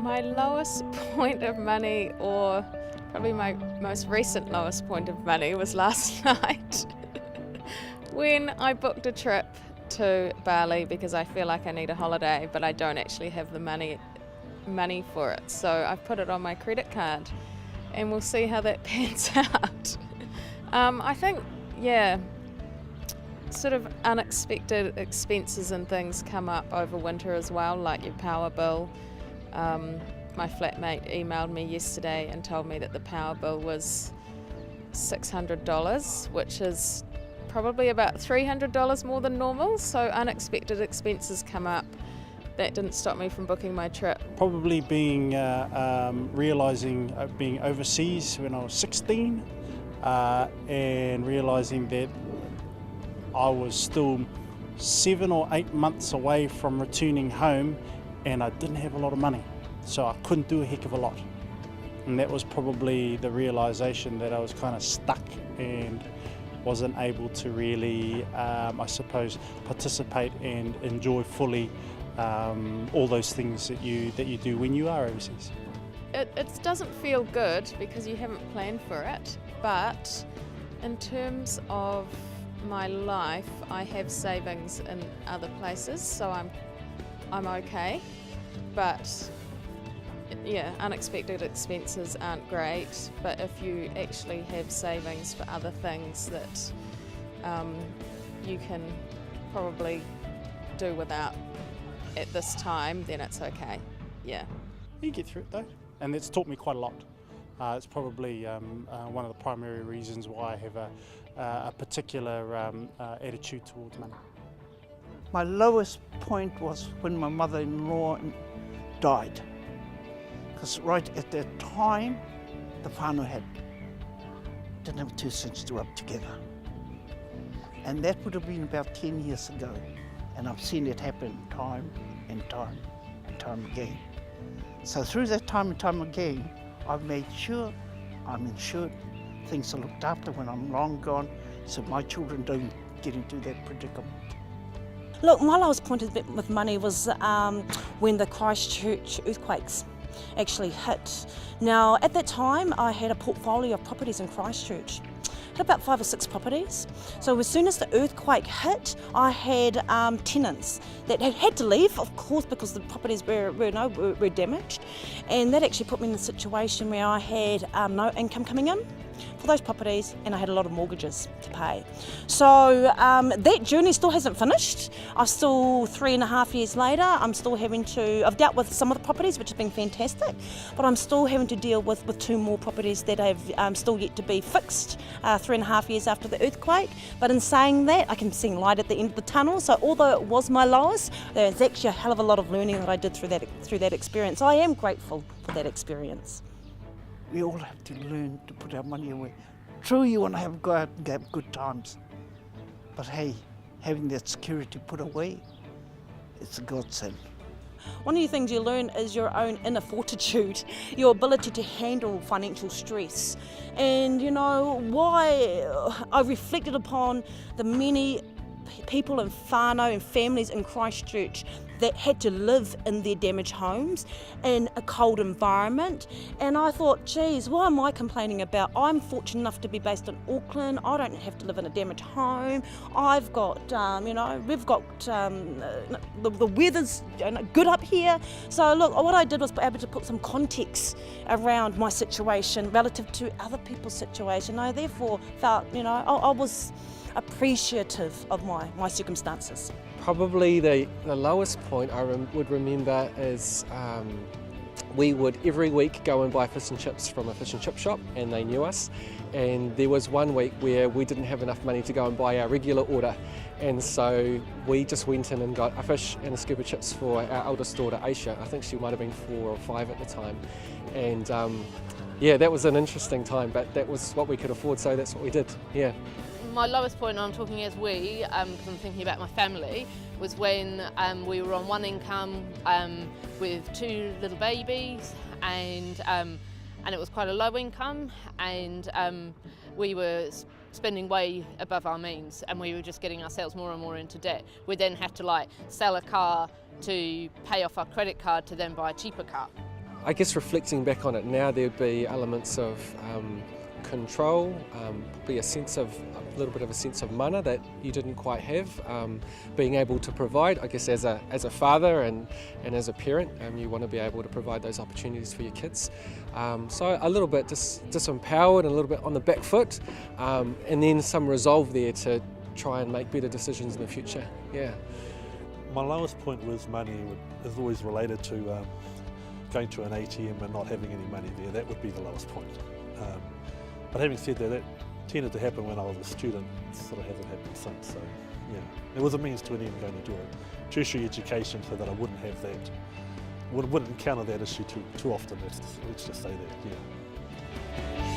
My lowest point of money, or probably my most recent lowest point of money, was last night when I booked a trip to Bali because I feel like I need a holiday, but I don't actually have the money for it. So I've put it on my credit card and we'll see how that pans out. I think, sort of unexpected expenses and things come up over winter as well, like your power bill. My flatmate emailed me yesterday and told me that the power bill was $600, which is probably about $300 more than normal, so unexpected expenses come up. That didn't stop me from booking my trip. Probably realising being overseas when I was 16 and realising that I was still 7 or 8 months away from returning home and I didn't have a lot of money, so I couldn't do a heck of a lot. And that was probably the realisation that I was kind of stuck and wasn't able to really, I suppose, participate and enjoy fully all those things that you do when you are overseas. It doesn't feel good because you haven't planned for it, but in terms of my life, I have savings in other places, so I'm okay. But unexpected expenses aren't great, but if you actually have savings for other things that you can probably do without at this time, then it's okay. You get through it though, and it's taught me quite a lot. It's probably one of the primary reasons why I have a particular attitude towards money. My lowest point was when my mother-in-law died, because right at that time the whānau didn't have 2 cents to rub together, and that would have been about 10 years ago, and I've seen it happen time and time and time again. So through that time and time again, I've made sure I'm insured, things are looked after when I'm long gone, so my children don't get into that predicament. Look, my lowest point with money was when the Christchurch earthquakes actually hit. Now, at that time, I had a portfolio of properties in Christchurch. I had about 5 or 6 properties. So as soon as the earthquake hit, I had tenants that had to leave, of course, because the properties were damaged. And that actually put me in a situation where I had no income coming in for those properties, and I had a lot of mortgages to pay. So that journey still hasn't finished. I'm still 3.5 years later, I've dealt with some of the properties, which has been fantastic, but I'm still having to deal with 2 more properties that have still yet to be fixed 3.5 years after the earthquake. But in saying that, I can see light at the end of the tunnel. So although it was my lowest, there's actually a hell of a lot of learning that I did through that experience. I am grateful for that experience. We all have to learn to put our money away. True, you want to go out and have good times, but hey, having that security put away, it's a godsend. One of the things you learn is your own inner fortitude, your ability to handle financial stress. And why I reflected upon the many people in whānau and families in Christchurch that had to live in their damaged homes in a cold environment, and I thought, geez, what am I complaining about? I'm fortunate enough to be based in Auckland. I don't have to live in a damaged home. I've got, we've got the weather's good up here. So look, what I did was able to put some context around my situation relative to other people's situation. I therefore felt, I was appreciative of my circumstances. Probably the lowest point I would remember is we would every week go and buy fish and chips from a fish and chip shop, and they knew us. And there was one week where we didn't have enough money to go and buy our regular order, and so we just went in and got a fish and a scuba chips for our eldest daughter Aisha. I think she might have been 4 or 5 at the time, and that was an interesting time, but that was what we could afford, so that's what we did. My lowest point, I'm talking as we, because I'm thinking about my family, was when we were on one income with 2 little babies, and it was quite a low income, and we were spending way above our means, and we were just getting ourselves more and more into debt. We then had to sell a car to pay off our credit card to then buy a cheaper car. I guess reflecting back on it now, there'd be elements of control, probably a little bit of a sense of mana that you didn't quite have. Being able to provide, I guess as a father and as a parent, you want to be able to provide those opportunities for your kids. So a little bit disempowered and a little bit on the back foot, and then some resolve there to try and make better decisions in the future. Yeah. My lowest point with money is always related to going to an ATM and not having any money there. That would be the lowest point. But having said that, that tended to happen when I was a student. It sort of hasn't happened since. So yeah, it was a means to an end going to do a tertiary education so that I wouldn't have that, wouldn't encounter that issue too often. Let's just say that. Yeah.